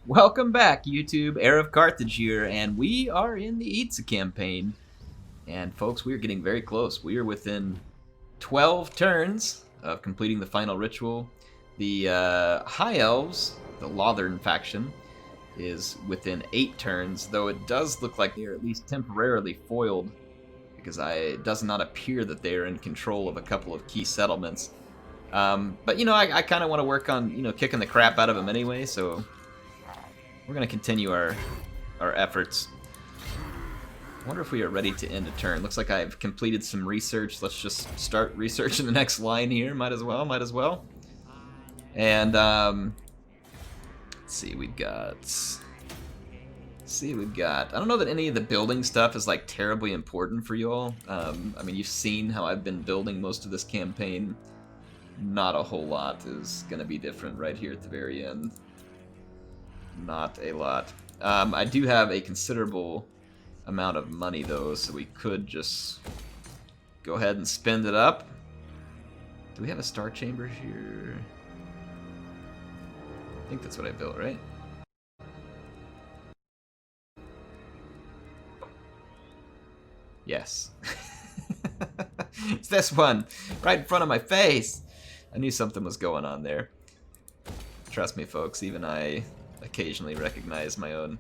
Welcome back, YouTube. HeirofCarthage here, and we are in the Itza campaign. And folks, we are getting very close. We are within 12 turns of completing the final ritual. The High Elves, the Lothern faction, is within 8 turns, though it does look like they are at least temporarily foiled, because it does not appear that they are in control of a couple of key settlements. But, I kind of want to work on, kicking the crap out of them anyway, so we're going to continue our efforts. I wonder if we are ready to end a turn. Looks like I've completed some research. Let's just start researching the next line here. Might as well. And, let's see, we've got... I don't know that any of the building stuff is, like, terribly important for you all. I mean, you've seen how I've been building most of this campaign. Not a whole lot is going to be different right here at the very end. Not a lot. I do have a considerable amount of money, though, so we could just go ahead and spend it up. Do we have a star chamber here? I think that's what I built, right? Yes. It's this one, right in front of my face. I knew something was going on there. Trust me, folks, even I occasionally recognize my own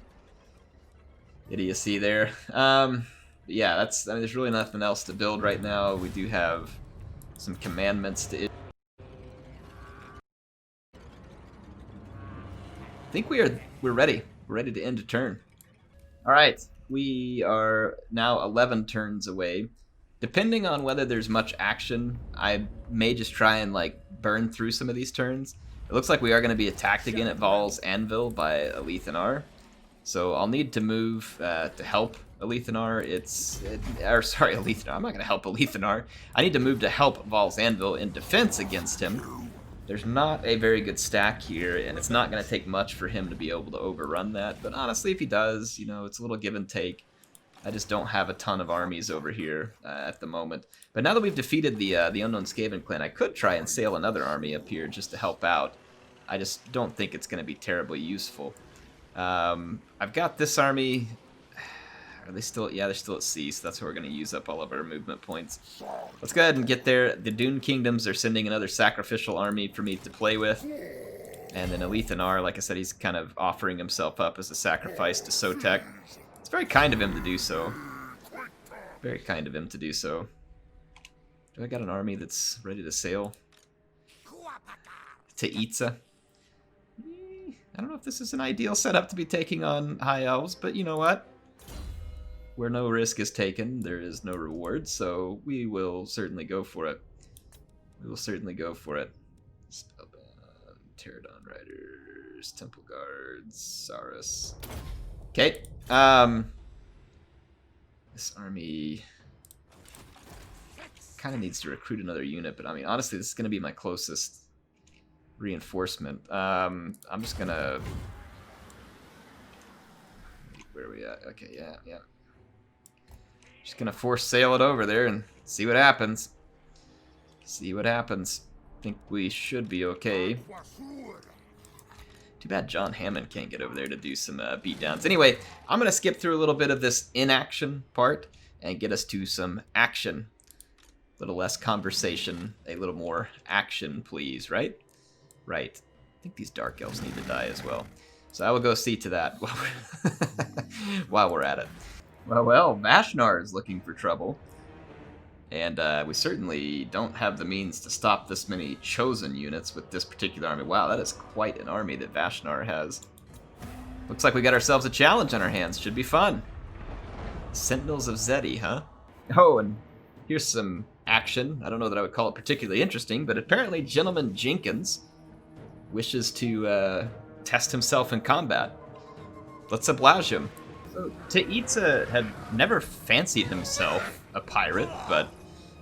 idiocy there. Yeah, there's really nothing else to build right now. We do have some commandments to... I think we're ready. We're ready to end a turn. Alright, we are now 11 turns away. Depending on whether there's much action, I may just try and, like, burn through some of these turns. It looks like we are going to be attacked again at Val's Anvil by Alethanar. So I'll need to move to help Alethanar. Alethanar. I'm not going to help Alethanar. I need to move to help Val's Anvil in defense against him. There's not a very good stack here, and it's not going to take much for him to be able to overrun that. But honestly, if he does, it's a little give and take. I just don't have a ton of armies over here at the moment. But now that we've defeated the Unknown Skaven clan, I could try and sail another army up here just to help out. I just don't think it's going to be terribly useful. I've got this army. Are they still? Yeah, they're still at sea, so that's where we're going to use up all of our movement points. Let's go ahead and get there. The Dune Kingdoms are sending another sacrificial army for me to play with. And then Alethanar, like I said, he's kind of offering himself up as a sacrifice to Sotek. It's very kind of him to do so. Very kind of him to do so. Do I got an army that's ready to sail to Itza? I don't know if this is an ideal setup to be taking on High Elves, but you know what? Where no risk is taken, there is no reward, so we will certainly go for it. We will certainly go for it. Spellbound, Pterodon Riders, Temple Guards, Saurus. Okay. This army kind of needs to recruit another unit, but I mean, honestly, this is going to be my closest reinforcement. I'm just going to... Where are we at? Okay, yeah. Just going to force sail it over there and see what happens. See what happens. I think we should be okay. Too bad John Hammond can't get over there to do some beatdowns. Anyway, I'm going to skip through a little bit of this inaction part and get us to some action. A little less conversation, a little more action, please, right? Right. I think these Dark Elves need to die as well. So I will go see to that while we're at it. Well, Vashnar is looking for trouble. And we certainly don't have the means to stop this many chosen units with this particular army. Wow, that is quite an army that Vashnar has. Looks like we got ourselves a challenge on our hands. Should be fun. Sentinels of Zeddy, huh? Oh, and here's some action. I don't know that I would call it particularly interesting, but apparently Gentleman Jenkins wishes to test himself in combat. Let's oblige him. So, Itza had never fancied himself a pirate, but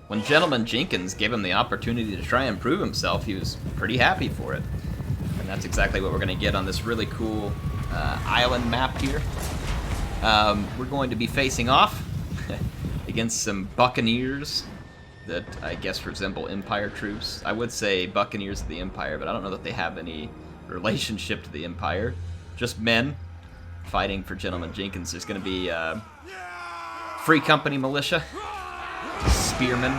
when Gentleman Jenkins gave him the opportunity to try and prove himself, he was pretty happy for it. And that's exactly what we're going to get on this really cool island map here. We're going to be facing off against some buccaneers that I guess resemble Empire troops. I would say Buccaneers of the Empire, but I don't know that they have any relationship to the Empire. just men fighting for Gentleman Jenkins. There's going to be Free Company militia, spearmen.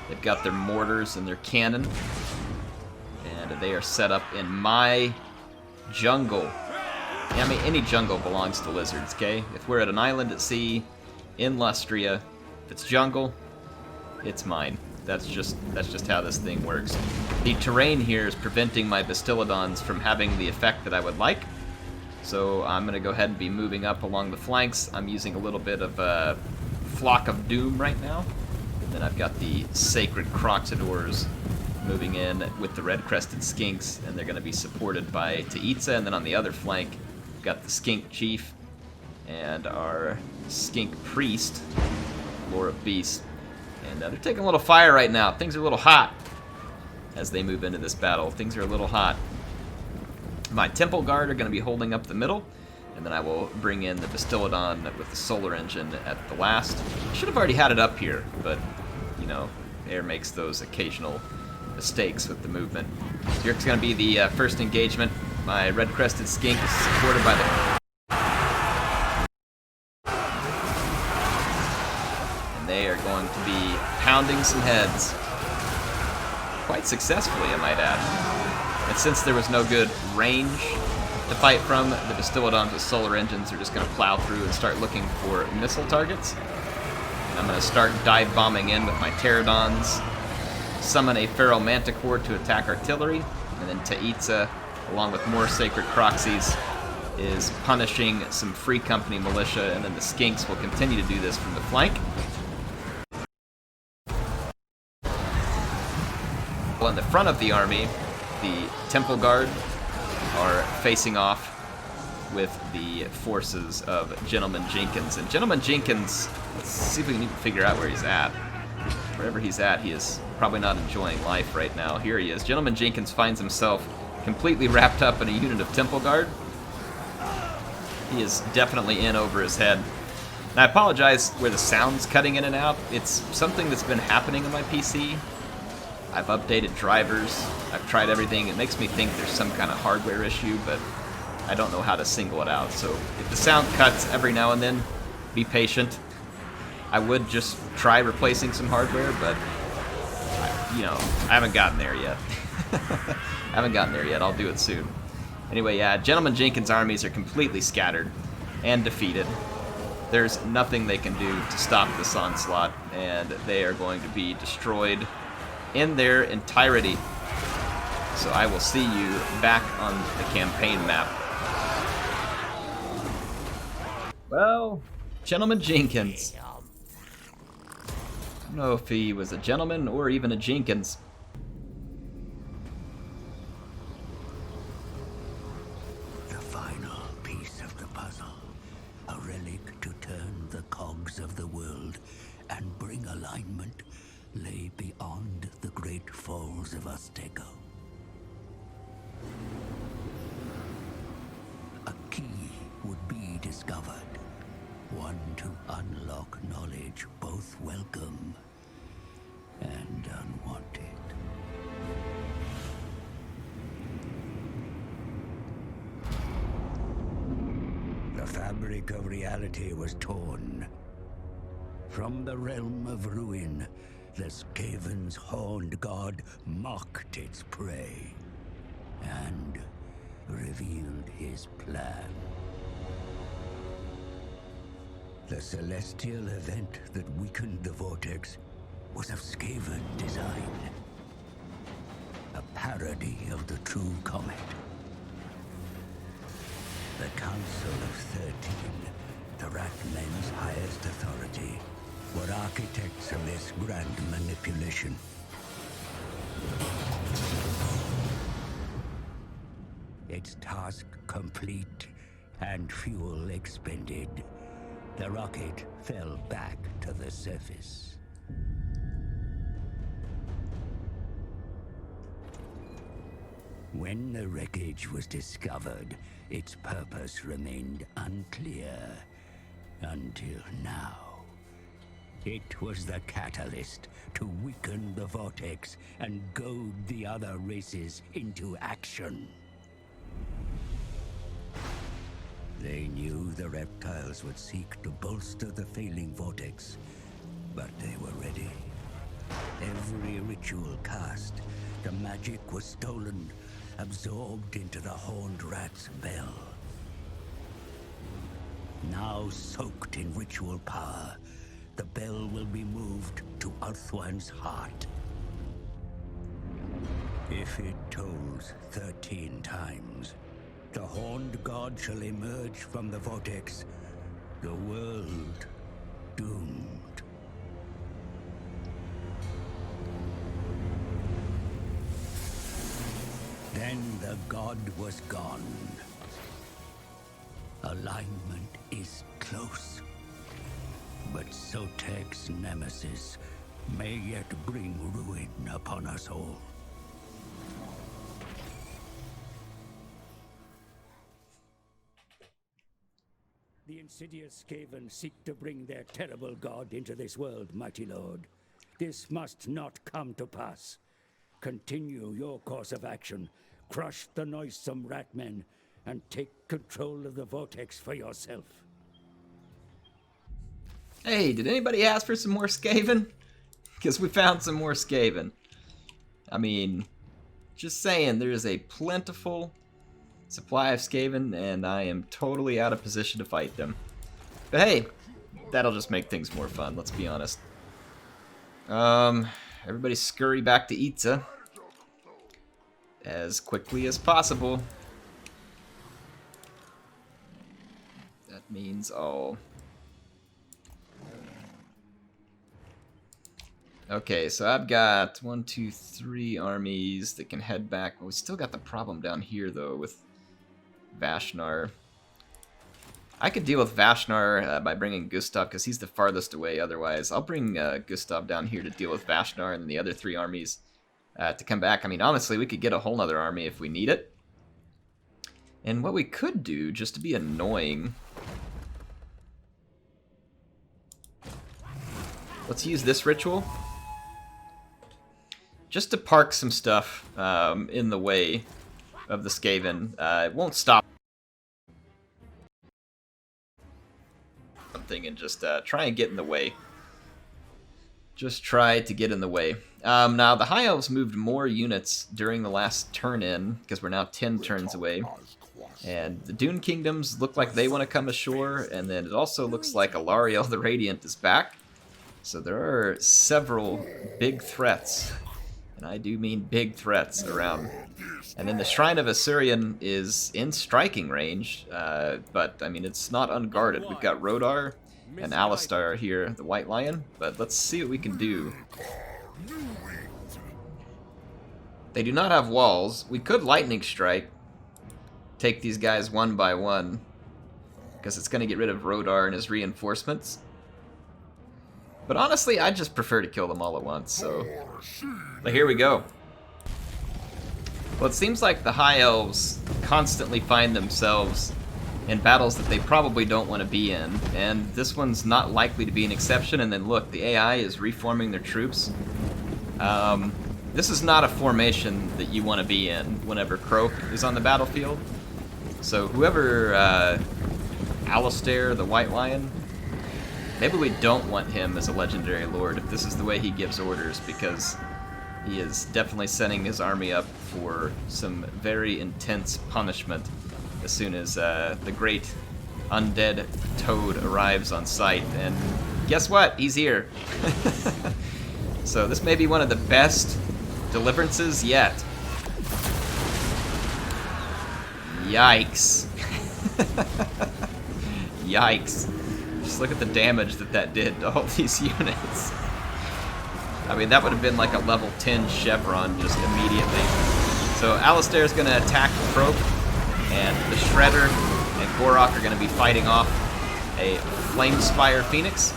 They've got their mortars and their cannon, and they are set up in my jungle. Yeah, I mean, any jungle belongs to lizards, okay? If we're at an island at sea, in Lustria, if it's jungle, it's mine. That's just how this thing works. The terrain here is preventing my Bastiladons from having the effect that I would like, so I'm going to go ahead and be moving up along the flanks. I'm using a little bit of Flock of Doom right now, and then I've got the Sacred Croxadors moving in with the red-crested skinks, and they're going to be supported by Taitza, and then on the other flank, we've got the skink chief and our skink priest, Lore of Beasts. And they're taking a little fire right now. Things are a little hot as they move into this battle. Things are a little hot. My Temple Guard are going to be holding up the middle, and then I will bring in the Bastiladon with the solar engine at the last. Should have already had it up here, but, you know, Air makes those occasional mistakes with the movement. Here's going to be the first engagement. My red-crested skink is supported by the... They are going to be pounding some heads. Quite successfully, I might add. And since there was no good range to fight from, the Bastiladons with solar engines are just going to plow through and start looking for missile targets. And I'm going to start dive bombing in with my Pterodons, summon a Feral Manticore to attack artillery, and then Taitza, along with more Sacred Croxies, is punishing some Free Company militia, and then the Skinks will continue to do this from the flank. In the front of the army, the Temple Guard are facing off with the forces of Gentleman Jenkins. And Gentleman Jenkins, let's see if we can even figure out where he's at. Wherever he's at, he is probably not enjoying life right now. Here he is. Gentleman Jenkins finds himself completely wrapped up in a unit of Temple Guard. He is definitely in over his head. And I apologize where the sound's cutting in and out. It's something that's been happening on my PC. I've updated drivers, I've tried everything. It makes me think there's some kind of hardware issue, but I don't know how to single it out. So if the sound cuts every now and then, be patient. I would just try replacing some hardware, but, you know, I haven't gotten there yet. I'll do it soon. Anyway, yeah, Gentleman Jenkins' armies are completely scattered and defeated. There's nothing they can do to stop this onslaught, and they are going to be destroyed in their entirety. So I will see you back on the campaign map. Well, Gentleman Jenkins. I don't know if he was a gentleman or even a Jenkins. The final piece of the puzzle. A relic to turn the cogs of the world and bring alignment lay beyond the great falls of Azteco. A key would be discovered, one to unlock knowledge both welcome and unwanted. The fabric of reality was torn. From the realm of ruin, the Skaven's horned god mocked its prey and revealed his plan. The celestial event that weakened the vortex was of Skaven design. A parody of the true comet. The Council of 13, the Rat Men's highest authority, were architects of this grand manipulation. Its task complete and fuel expended, the rocket fell back to the surface. When the wreckage was discovered, its purpose remained unclear until now. It was the catalyst to weaken the vortex and goad the other races into action. They knew the reptiles would seek to bolster the failing vortex, but they were ready. Every ritual cast, the magic was stolen, absorbed into the horned rat's bell. Now soaked in ritual power, the bell will be moved to Ulthuan's heart. If it tolls 13 times, the horned god shall emerge from the vortex, the world doomed. Then the god was gone. Alignment is close. But Sotek's nemesis may yet bring ruin upon us all. The insidious Skaven seek to bring their terrible god into this world, mighty lord. This must not come to pass. Continue your course of action. Crush the noisome ratmen and take control of the vortex for yourself. Hey, did anybody ask for some more Skaven? Because we found some more Skaven. I mean, just saying, there is a plentiful supply of Skaven, and I am totally out of position to fight them. But hey, that'll just make things more fun, let's be honest. Everybody scurry back to Itza as quickly as possible. That means all. Okay, so I've got 1, 2, 3 armies that can head back. Well, we still got the problem down here, though, with Vashnar. I could deal with Vashnar by bringing Gustav, because he's the farthest away otherwise. I'll bring Gustav down here to deal with Vashnar and then the other 3 armies to come back. I mean, honestly, we could get a whole nother army if we need it. And what we could do, just to be annoying... Let's use this ritual. Just to park some stuff in the way of the Skaven. It won't stop something and just try and get in the way. Just try to get in the way. Now, the High Elves moved more units during the last turn-in, because we're now 10 turns away. And the Dune Kingdoms look like they want to come ashore, and then it also looks like Alarielle the Radiant is back. So there are several big threats, and I do mean big threats around. And then the Shrine of Asuryan is in striking range, but I mean, it's not unguarded. We've got Rodar and Alistar here, the White Lion, but let's see what we can do. They do not have walls. We could Lightning Strike, take these guys one by one, because it's going to get rid of Rodar and his reinforcements. But honestly, I just prefer to kill them all at once, so... But here we go. Well, it seems like the High Elves constantly find themselves in battles that they probably don't want to be in, and this one's not likely to be an exception. And then look, the AI is reforming their troops. This is not a formation that you want to be in whenever Croak is on the battlefield. So whoever... Alistair, the White Lion... Maybe we don't want him as a legendary lord if this is the way he gives orders, because he is definitely setting his army up for some very intense punishment as soon as the great undead toad arrives on site. And guess what? He's here. So this may be one of the best deliverances yet. Yikes. Yikes. Just look at the damage that did to all these units. I mean, that would have been like a level 10 Chevron just immediately. So Alistair's going to attack Croak, and the Shredder and GOR-ROK are going to be fighting off a Flamespire Phoenix,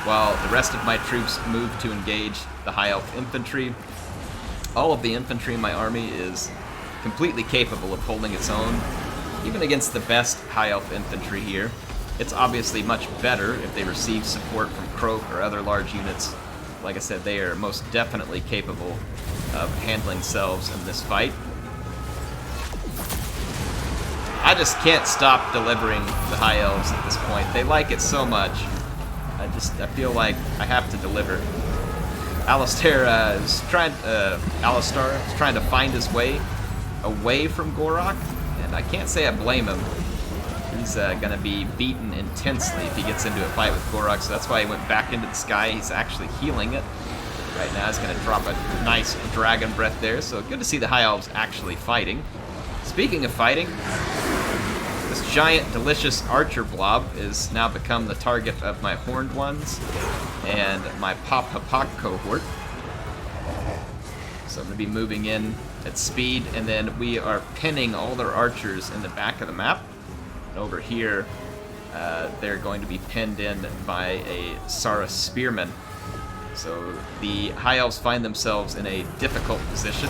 while the rest of my troops move to engage the High Elf infantry. All of the infantry in my army is completely capable of holding its own, even against the best High Elf infantry here. It's obviously much better if they receive support from Croak or other large units. Like I said, they are most definitely capable of handling selves in this fight. I just can't stop delivering the High Elves at this point. They like it so much. I feel like I have to deliver. Alistar is trying to find his way away from GOR-ROK, and I can't say I blame him. He's going to be beaten intensely if he gets into a fight with GOR-ROK, so that's why he went back into the sky. He's actually healing it. Right now he's going to drop a nice dragon breath there, so good to see the High Elves actually fighting. Speaking of fighting, this giant, delicious archer blob is now become the target of my horned ones and my Pop-Hapak cohort. So I'm going to be moving in at speed, and then we are pinning all their archers in the back of the map. And over here, they're going to be pinned in by a Sara Spearman. So the High Elves find themselves in a difficult position,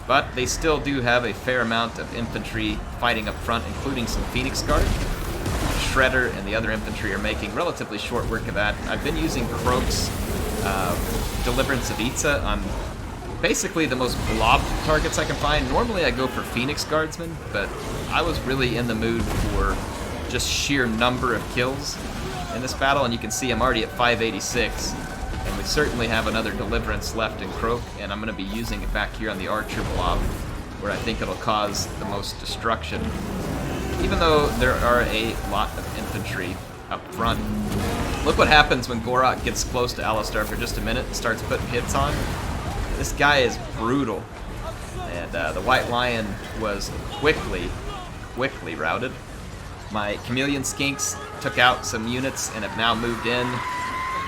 but they still do have a fair amount of infantry fighting up front, including some Phoenix Guard. Shredder and the other infantry are making relatively short work of that. I've been using Krok's Deliverance of Itza on basically the most blobbed targets I can find. Normally I go for Phoenix Guardsmen, but I was really in the mood for just sheer number of kills in this battle, and you can see I'm already at 586. And we certainly have another Deliverance left in Krok, and I'm going to be using it back here on the Archer blob, where I think it'll cause the most destruction. Even though there are a lot of infantry up front. Look what happens when GOR-ROK gets close to Alistar for just a minute and starts putting hits on. This guy is brutal. And the White Lion was quickly routed. My Chameleon Skinks took out some units and have now moved in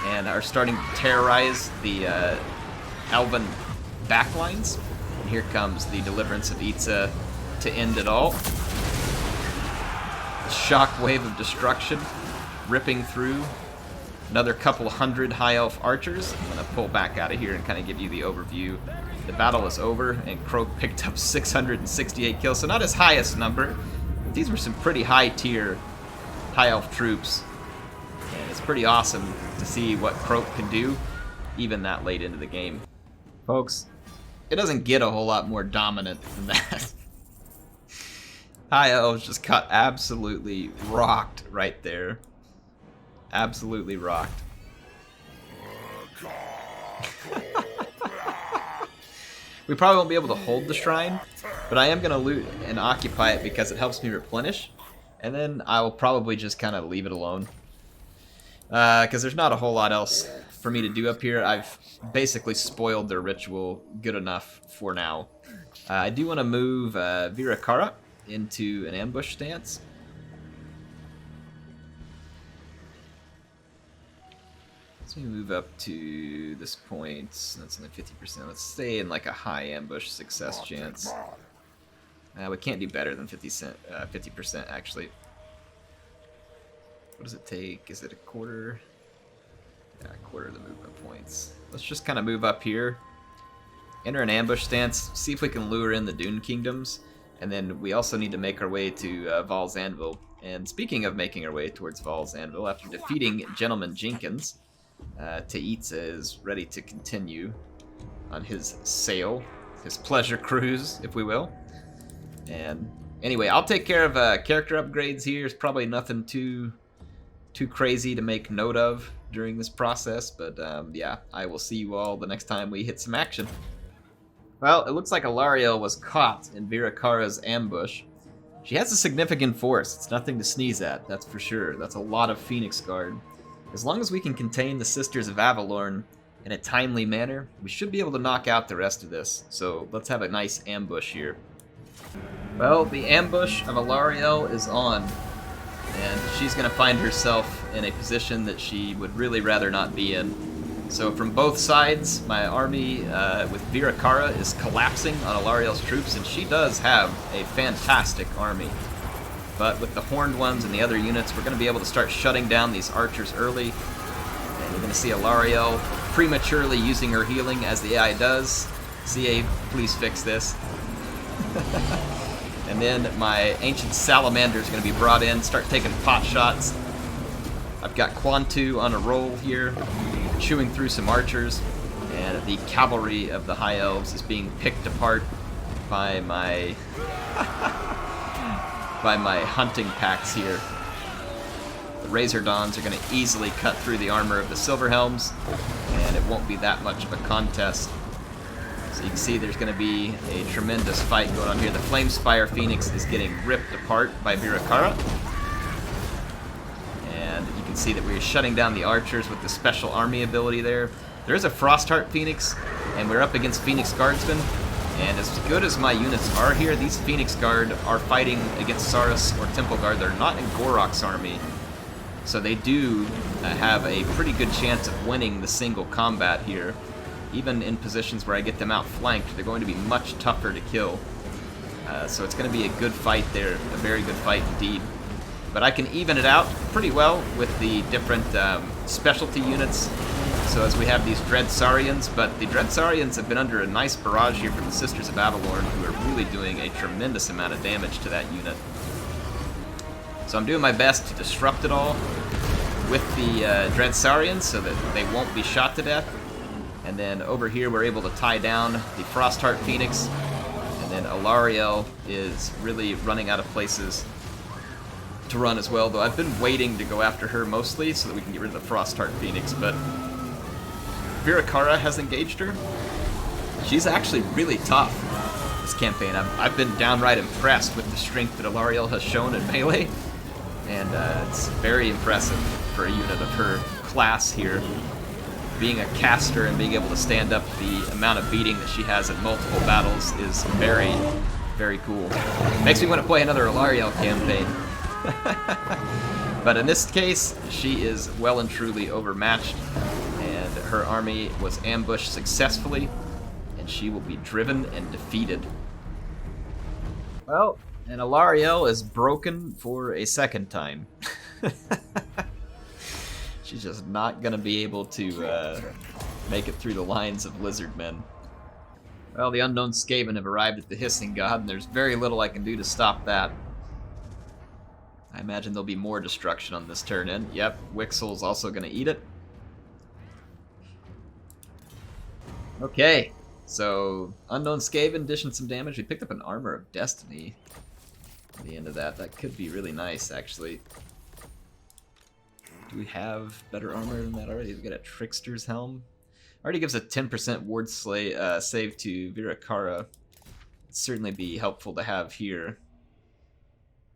and are starting to terrorize the Elven backlines. And here comes the Deliverance of Itza to end it all. Shockwave of destruction ripping through. Another couple hundred High Elf archers. I'm going to pull back out of here and kind of give you the overview. The battle is over, and Krok picked up 668 kills, so not his highest number. But these were some pretty high-tier High Elf troops. And it's pretty awesome to see what Krok can do, even that late into the game. Folks, it doesn't get a whole lot more dominant than that. High Elves just got absolutely rocked right there. Absolutely rocked. We probably won't be able to hold the shrine, but I am going to loot and occupy it because it helps me replenish, and then I will probably just kind of leave it alone. Because there's not a whole lot else for me to do up here. I've basically spoiled their ritual good enough for now. I do want to move Virakara into an ambush stance. Let's move up to this point. That's only 50%. Let's stay in like a high ambush success chance. We can't do better than 50% actually. What does it take? Is it a quarter? Yeah, a quarter of the movement points. Let's just kind of move up here. Enter an ambush stance. See if we can lure in the Dune Kingdoms. And then we also need to make our way to Val's Anvil. And speaking of making our way towards Val's Anvil, after defeating Gentleman Jenkins, Itza is ready to continue on his sail, his pleasure cruise, if we will. And anyway, I'll take care of character upgrades here. It's probably nothing too crazy to make note of during this process, but yeah, I will see you all the next time we hit some action. Well, it looks like Alarielle was caught in Virakara's ambush. She has a significant force. It's nothing to sneeze at, that's for sure. That's a lot of Phoenix Guard. As long as we can contain the Sisters of Avalorn in a timely manner, we should be able to knock out the rest of this. So let's have a nice ambush here. Well, the ambush of Alarielle is on, and she's going to find herself in a position that she would really rather not be in. So from both sides, my army with Virakara is collapsing on Alarielle's troops, and she does have a fantastic army. But with the horned ones and the other units, we're going to be able to start shutting down these archers early. And you're going to see Alarielle prematurely using her healing as the AI does. CA, please fix this. And then my Ancient Salamander is going to be brought in, start taking pot shots. I've got Quantu on a roll here, chewing through some archers. And the cavalry of the High Elves is being picked apart by my by my hunting packs here. The Razor Dawns are going to easily cut through the armor of the Silver Helms, and it won't be that much of a contest. So you can see there's going to be a tremendous fight going on here. The Flamespire Phoenix is getting ripped apart by Virakara. And you can see that we're shutting down the archers with the special army ability there. There is a Frostheart Phoenix, and we're up against Phoenix Guardsmen. And as good as my units are here, these Phoenix Guard are fighting against Saurus or Temple Guard. They're not in GOR-ROK's army. So they do have a pretty good chance of winning the single combat here. Even in positions where I get them outflanked, they're going to be much tougher to kill. So it's going to be a good fight there, a very good fight indeed. But I can even it out pretty well with the different specialty units. So as we have these Dread Saurians, but the Dread Saurians have been under a nice barrage here from the Sisters of Avalorn, who are really doing a tremendous amount of damage to that unit. So I'm doing my best to disrupt it all with the Dread Saurians so that they won't be shot to death. And then over here we're able to tie down the Frostheart Phoenix. And then Alarielle is really running out of places to run as well, though I've been waiting to go after her mostly so that we can get rid of the Frostheart Phoenix, but Virakara has engaged her. She's actually really tough this campaign. I've been downright impressed with the strength that Alarielle has shown in melee, and it's very impressive for a unit of her class here. Being a caster and being able to stand up the amount of beating that she has in multiple battles is very, very cool. Makes me want to play another Alarielle campaign. But in this case, she is well and truly overmatched, and her army was ambushed successfully, and she will be driven and defeated. Well, and Alarielle is broken for a second time. She's just not going to be able to make it through the lines of lizardmen. Well, the unknown Skaven have arrived at the Hissing God, and there's very little I can do to stop that. I imagine there'll be more destruction on this turn in. Yep, Wixel's also going to eat it. Okay, so unknown Skaven dishing some damage. We picked up an Armor of Destiny at the end of that. That could be really nice, actually. Do we have better armor than that already? We got a Trickster's Helm. Already gives a 10% ward save to Virakara. It'd certainly be helpful to have here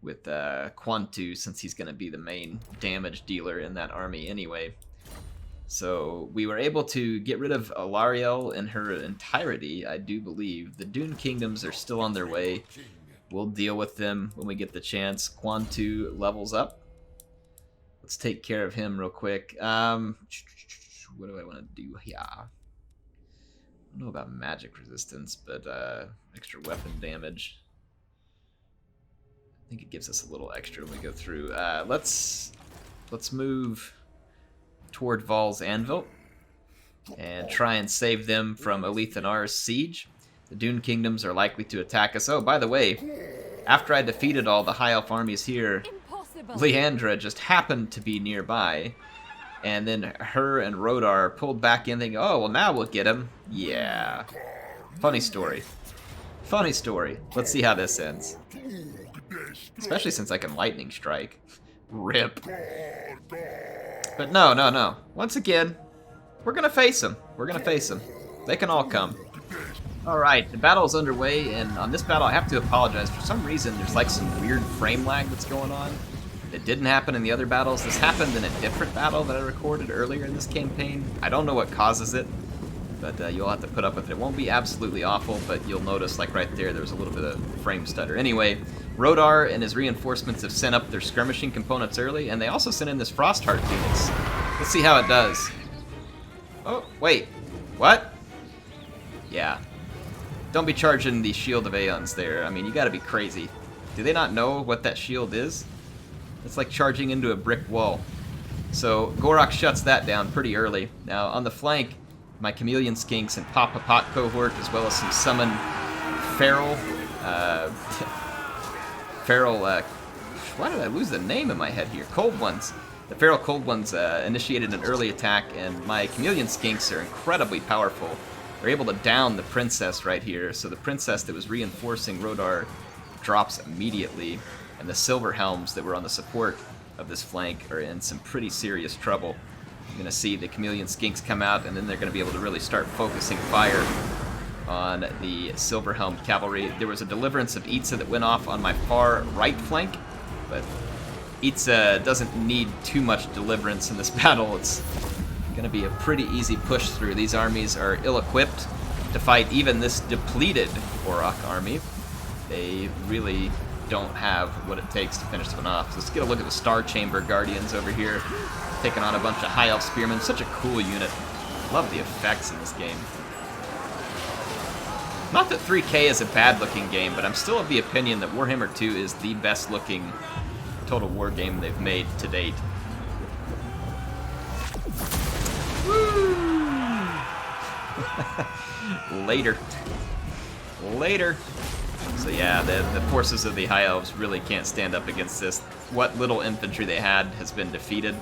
with Quantu, since he's going to be the main damage dealer in that army anyway. So we were able to get rid of Alarielle in her entirety, I do believe. The Dune Kingdoms are still on their way. We'll deal with them when we get the chance. Quantu levels up. Let's take care of him real quick. What do I want to do here? I don't know about magic resistance, but extra weapon damage. I think it gives us a little extra when we go through. Let's move toward Val's Anvil and try and save them from Alethanar's siege. The Dune Kingdoms are likely to attack us. Oh, by the way, after I defeated all the High Elf armies here, Leandra just happened to be nearby, and then her and Rodar pulled back in thinking, oh, well, now we'll get him. Yeah. Funny story. Funny story. Let's see how this ends. Especially since I can Lightning Strike. Rip. But no. Once again, we're going to face them. We're going to face them. They can all come. Alright, the battle's underway, and on this battle I have to apologize. For some reason, there's like some weird frame lag that's going on. It didn't happen in the other battles. This happened in a different battle that I recorded earlier in this campaign. I don't know what causes it, but you'll have to put up with it. It won't be absolutely awful, but you'll notice, like right there was a little bit of frame stutter. Anyway, Rodar and his reinforcements have sent up their skirmishing components early, and they also sent in this Frostheart Phoenix. Let's see how it does. Oh, wait. What? Yeah. Don't be charging the Shield of Aeons there. I mean, you gotta be crazy. Do they not know what that shield is? It's like charging into a brick wall. So GOR-ROK shuts that down pretty early. Now on the flank, my Chameleon Skinks and Papa Pot cohort, as well as some summon Feral. Why did I lose the name in my head here? Cold Ones. The Feral Cold Ones initiated an early attack, and my Chameleon Skinks are incredibly powerful. They're able to down the Princess right here, so the Princess that was reinforcing Rodar drops immediately. And the Silver Helms that were on the support of this flank are in some pretty serious trouble. You're going to see the Chameleon Skinks come out, and then they're going to be able to really start focusing fire on the Silver Helm cavalry. There was a deliverance of Itza that went off on my far right flank, but Itza doesn't need too much deliverance in this battle. It's going to be a pretty easy push through. These armies are ill-equipped to fight even this depleted GOR-ROK army. They really don't have what it takes to finish this one off. So let's get a look at the Star Chamber Guardians over here, taking on a bunch of High Elf Spearmen. Such a cool unit. Love the effects in this game. Not that 3K is a bad-looking game, but I'm still of the opinion that Warhammer 2 is the best-looking Total War game they've made to date. Woo! Later. So yeah, the forces of the High Elves really can't stand up against this. What little infantry they had has been defeated,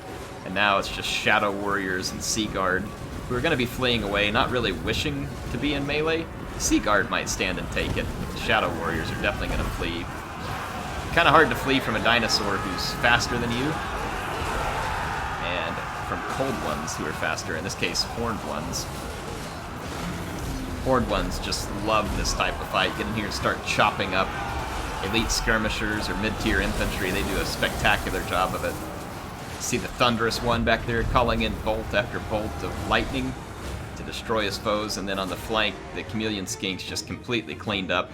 and now it's just Shadow Warriors and Sea Guard who are going to be fleeing away, not really wishing to be in melee. The Sea Guard might stand and take it, but the Shadow Warriors are definitely going to flee. Kind of hard to flee from a dinosaur who's faster than you, and from cold ones who are faster, in this case, horned ones. Horned ones just love this type of fight. Get in here and start chopping up elite skirmishers or mid-tier infantry. They do a spectacular job of it. See the Thunderous One back there calling in bolt after bolt of lightning to destroy his foes, and then on the flank, the Chameleon Skinks just completely cleaned up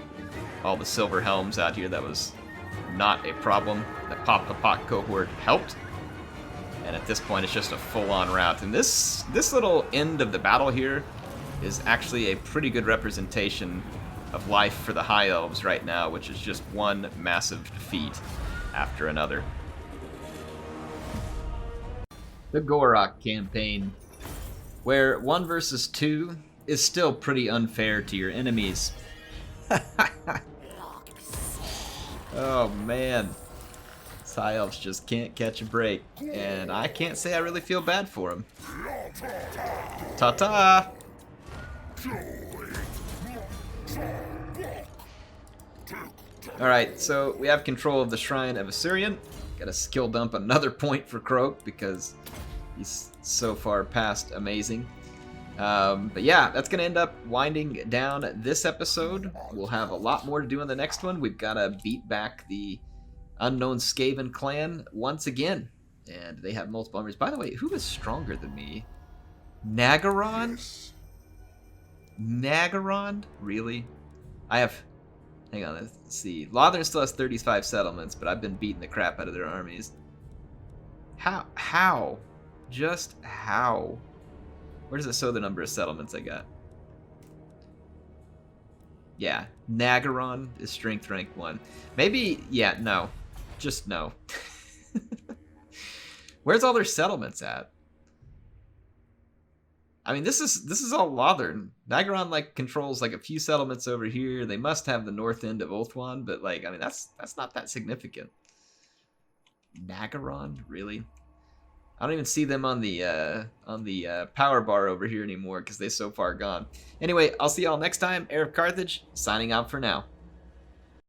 all the Silver Helms out here. That was not a problem. The Pop cohort helped, and at this point it's just a full-on rout. And this little end of the battle here is actually a pretty good representation of life for the High Elves right now, which is just one massive defeat after another. The GOR-ROK campaign, where 1 versus 2 is still pretty unfair to your enemies. Oh man, these High Elves just can't catch a break, and I can't say I really feel bad for them. Ta-ta! Alright, so we have control of the Shrine of Asuryan. Gotta skill dump another point for Croak because he's so far past amazing. But yeah, that's going to end up winding down this episode. We'll have a lot more to do in the next one. We've got to beat back the unknown Skaven clan once again. And they have multiple armies. By the way, who is stronger than me? Nagaron? Nagaron? Really? I have... Hang on, let's see. Lothern still has 35 settlements, but I've been beating the crap out of their armies. How? Just how? Where does it show the number of settlements I got? Yeah, Nagaron is strength rank 1. Maybe, yeah, no. Just no. Where's all their settlements at? I mean, this is all Lothern. Nagaron like controls like a few settlements over here. They must have the north end of Ulthuan, but like, I mean, that's not that significant. Nagaron, really? I don't even see them on the power bar over here anymore because they're so far gone. Anyway, I'll see y'all next time. HeirofCarthage signing out for now.